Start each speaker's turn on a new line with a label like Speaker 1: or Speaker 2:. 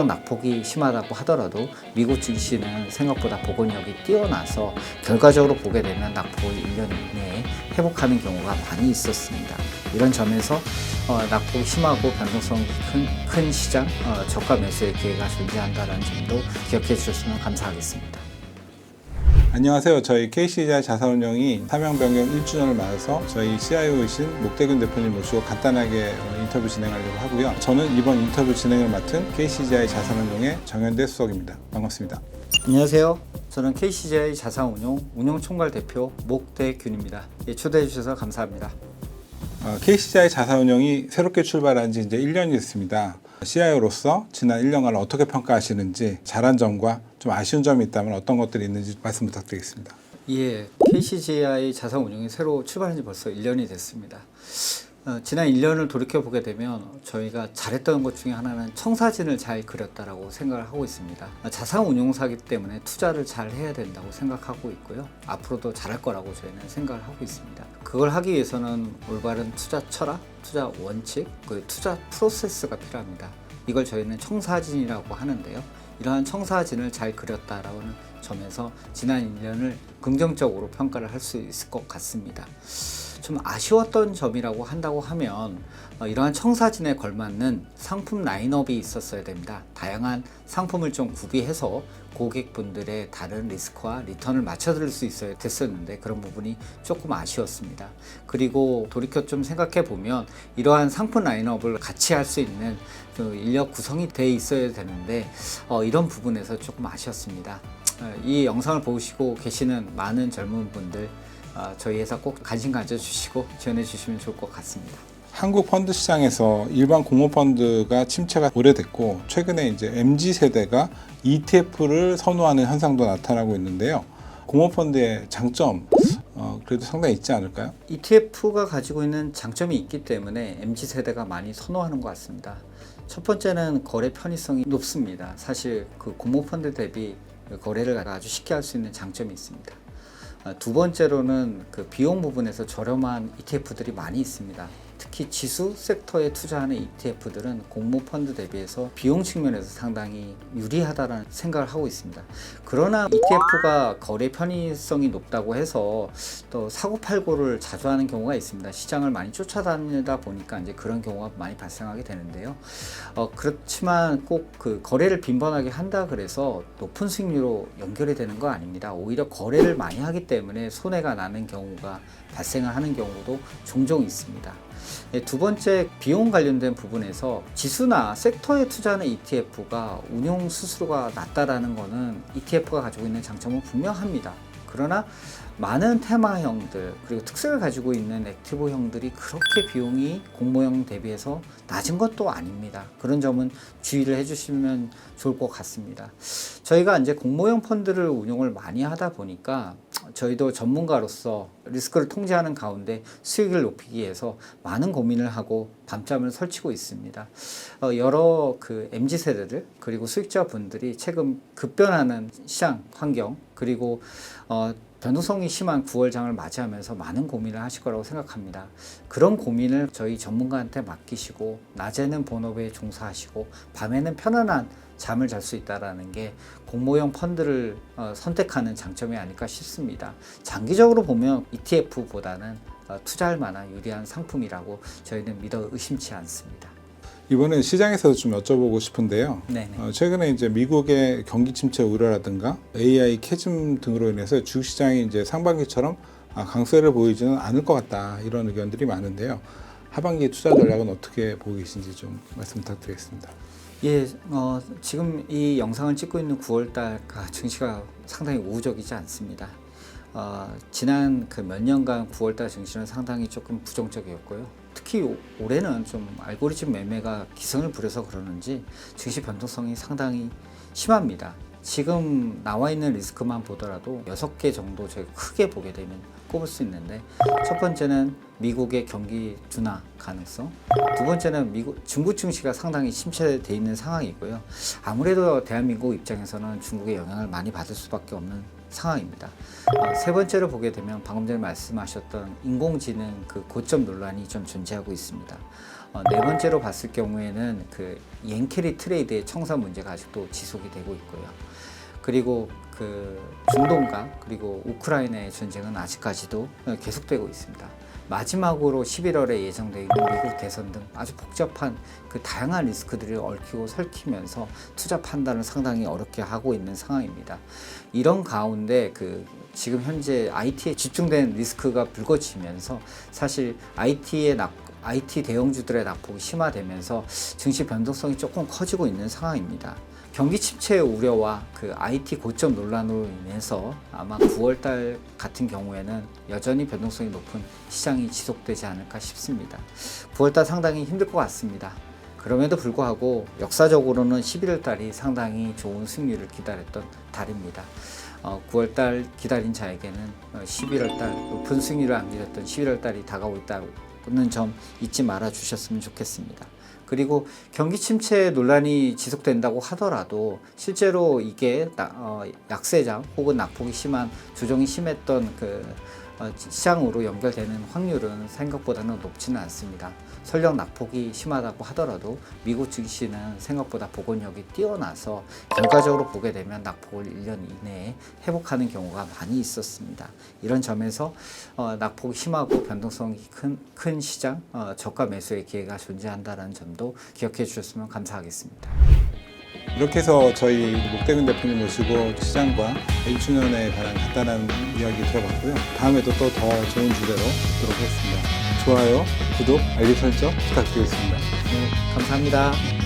Speaker 1: 낙폭이 심하다고 하더라도 미국 증시는 생각보다 복원력이 뛰어나서 결과적으로 보게 되면 낙폭을 1년 이내에 회복하는 경우가 많이 있었습니다. 이런 점에서 낙폭이 심하고 변동성이 큰 시장, 저가 매수의 기회가 존재한다는 점도 기억해 주셨으면 감사하겠습니다.
Speaker 2: 안녕하세요. 저희 KCGI 자산운용이 사명 변경 1주년을 맞아서 저희 CIO이신 목대균 대표님 모시고 간단하게 인터뷰 진행하려고 하고요. 저는 이번 인터뷰 진행을 맡은 KCGI 자산운용의 정현대 수석입니다. 반갑습니다.
Speaker 1: 안녕하세요. 저는 KCGI 자산운용 운용총괄 대표 목대균입니다. 초대해 주셔서 감사합니다.
Speaker 2: KCGI 자산운용이 새롭게 출발한 지 이제 1년이 됐습니다. CIO로서 지난 1년간을 어떻게 평가하시는지, 잘한 점과 좀 아쉬운 점이 있다면 어떤 것들이 있는지 말씀 부탁드리겠습니다.
Speaker 1: 예, KCGI 자산운용이 새로 출발한 지 벌써 1년이 됐습니다. 지난 1년을 돌이켜보게 되면 저희가 잘했던 것 중에 하나는 청사진을 잘 그렸다라고 생각을 하고 있습니다. 자산운용사이기 때문에 투자를 잘 해야 된다고 생각하고 있고요. 앞으로도 잘할 거라고 저희는 생각을 하고 있습니다. 그걸 하기 위해서는 올바른 투자 철학, 투자 원칙, 투자 프로세스가 필요합니다. 이걸 저희는 청사진이라고 하는데요. 이러한 청사진을 잘 그렸다라는 점에서 지난 1년을 긍정적으로 평가를 할 수 있을 것 같습니다. 좀 아쉬웠던 점이라고 한다고 하면 이러한 청사진에 걸맞는 상품 라인업이 있었어야 됩니다. 다양한 상품을 좀 구비해서 고객분들의 다른 리스크와 리턴을 맞춰드릴 수 있어야 됐었는데 그런 부분이 조금 아쉬웠습니다. 그리고 돌이켜 좀 생각해 보면 이러한 상품 라인업을 같이 할 수 있는 인력 구성이 돼 있어야 되는데 이런 부분에서 조금 아쉬웠습니다. 이 영상을 보시고 계시는 많은 젊은 분들 저희 회사 꼭 관심 가져주시고 지원해 주시면 좋을 것 같습니다.
Speaker 2: 한국 펀드 시장에서 일반 공모펀드가 침체가 오래됐고 최근에 이제 MZ세대가 ETF를 선호하는 현상도 나타나고 있는데요. 공모펀드의 장점 그래도 상당히 있지 않을까요?
Speaker 1: ETF가 가지고 있는 장점이 있기 때문에 MZ세대가 많이 선호하는 것 같습니다. 첫 번째는 거래 편의성이 높습니다. 사실 그 공모펀드 대비 거래를 아주 쉽게 할 수 있는 장점이 있습니다. 두 번째로는 그 비용 부분에서 저렴한 ETF들이 많이 있습니다. 특히 지수 섹터에 투자하는 ETF들은 공모펀드 대비해서 비용 측면에서 상당히 유리하다는 생각을 하고 있습니다. 그러나 ETF가 거래 편의성이 높다고 해서 또 사고팔고를 자주 하는 경우가 있습니다. 시장을 많이 쫓아다니다 보니까 이제 그런 경우가 많이 발생하게 되는데요. 그렇지만 꼭 그 거래를 빈번하게 한다 그래서 높은 수익률로 연결이 되는 거 아닙니다. 오히려 거래를 많이 하기 때문에 손해가 나는 경우가 발생을 하는 경우도 종종 있습니다. 두 번째, 비용 관련된 부분에서 지수나 섹터에 투자하는 ETF가 운용 수수료가 낮다라는 것은 ETF가 가지고 있는 장점은 분명합니다. 그러나 많은 테마형들 그리고 특색을 가지고 있는 액티브형들이 그렇게 비용이 공모형 대비해서 낮은 것도 아닙니다. 그런 점은 주의를 해주시면 좋을 것 같습니다. 저희가 이제 공모형 펀드를 운용을 많이 하다 보니까 저희도 전문가로서 리스크를 통제하는 가운데 수익을 높이기 위해서 많은 고민을 하고 밤잠을 설치고 있습니다. 여러 그 MZ세대들 그리고 수익자분들이 최근 급변하는 시장 환경 그리고 변동성이 심한 9월장을 맞이하면서 많은 고민을 하실 거라고 생각합니다. 그런 고민을 저희 전문가한테 맡기시고 낮에는 본업에 종사하시고 밤에는 편안한 잠을 잘 수 있다는 게 공모형 펀드를 선택하는 장점이 아닐까 싶습니다. 장기적으로 보면 ETF보다는 투자할 만한 유리한 상품이라고 저희는 믿어 의심치 않습니다.
Speaker 2: 이번엔 시장에서 좀 여쭤보고 싶은데요. 최근에 이제 미국의 경기 침체 우려라든가 AI 캐즘 등으로 인해서 주식시장이 이제 상반기처럼 강세를 보이지는 않을 것 같다 이런 의견들이 많은데요. 하반기 투자 전략은 어떻게 보고 계신지 좀 말씀 부탁드리겠습니다.
Speaker 1: 예, 지금 이 영상을 찍고 있는 9월달 증시가 상당히 우호적이지 않습니다. 지난 그 몇 년간 9월달 증시는 상당히 조금 부정적이었고요. 특히 올해는 좀 알고리즘 매매가 기승을 부려서 그러는지 증시 변동성이 상당히 심합니다. 지금 나와 있는 리스크만 보더라도 6개 정도 저희 크게 보게 되면 꼽을 수 있는데 첫 번째는 미국의 경기 둔화 가능성, 두 번째는 중국 증시가 상당히 침체되어 있는 상황이고요. 아무래도 대한민국 입장에서는 중국의 영향을 많이 받을 수밖에 없는 상황입니다. 세 번째로 보게 되면 방금 전에 말씀하셨던 인공지능 그 고점 논란이 좀 존재하고 있습니다. 네 번째로 봤을 경우에는 그 옌캐리 트레이드의 청산 문제가 아직도 지속이 되고 있고요. 그리고 그 중동과 그리고 우크라이나의 전쟁은 아직까지도 계속되고 있습니다. 마지막으로 11월에 예정되어 있는 미국 대선 등 아주 복잡한 그 다양한 리스크들을 얽히고 설키면서 투자 판단을 상당히 어렵게 하고 있는 상황입니다. 이런 가운데 그 지금 현재 IT에 집중된 리스크가 불거지면서 사실 IT 대형주들의 낙폭이 심화되면서 증시 변동성이 조금 커지고 있는 상황입니다. 경기 침체의 우려와 그 IT 고점 논란으로 인해서 아마 9월달 같은 경우에는 여전히 변동성이 높은 시장이 지속되지 않을까 싶습니다. 9월달 상당히 힘들 것 같습니다. 그럼에도 불구하고 역사적으로는 11월달이 상당히 좋은 승리를 기다렸던 달입니다. 9월달 기다린 자에게는 11월달 높은 승리를 안기렸던 11월달이 다가오고 있다는 점 잊지 말아 주셨으면 좋겠습니다. 그리고 경기 침체 논란이 지속된다고 하더라도 실제로 이게 약세장 혹은 낙폭이 심한 조정이 심했던 그 시장으로 연결되는 확률은 생각보다는 높지는 않습니다. 설령 낙폭이 심하다고 하더라도 미국 증시는 생각보다 복원력이 뛰어나서 결과적으로 보게 되면 낙폭을 1년 이내에 회복하는 경우가 많이 있었습니다. 이런 점에서 낙폭이 심하고 변동성이 큰 시장, 저가 매수의 기회가 존재한다는 점도 기억해 주셨으면 감사하겠습니다.
Speaker 2: 이렇게 해서 저희 목대근 대표님 모시고 시장과 1주년에 관한 간단한 이야기 들어봤고요. 다음에도 또 더 좋은 주제로 뵙도록 하겠습니다. 좋아요, 구독, 알림 설정 부탁드리겠습니다.
Speaker 1: 네, 감사합니다.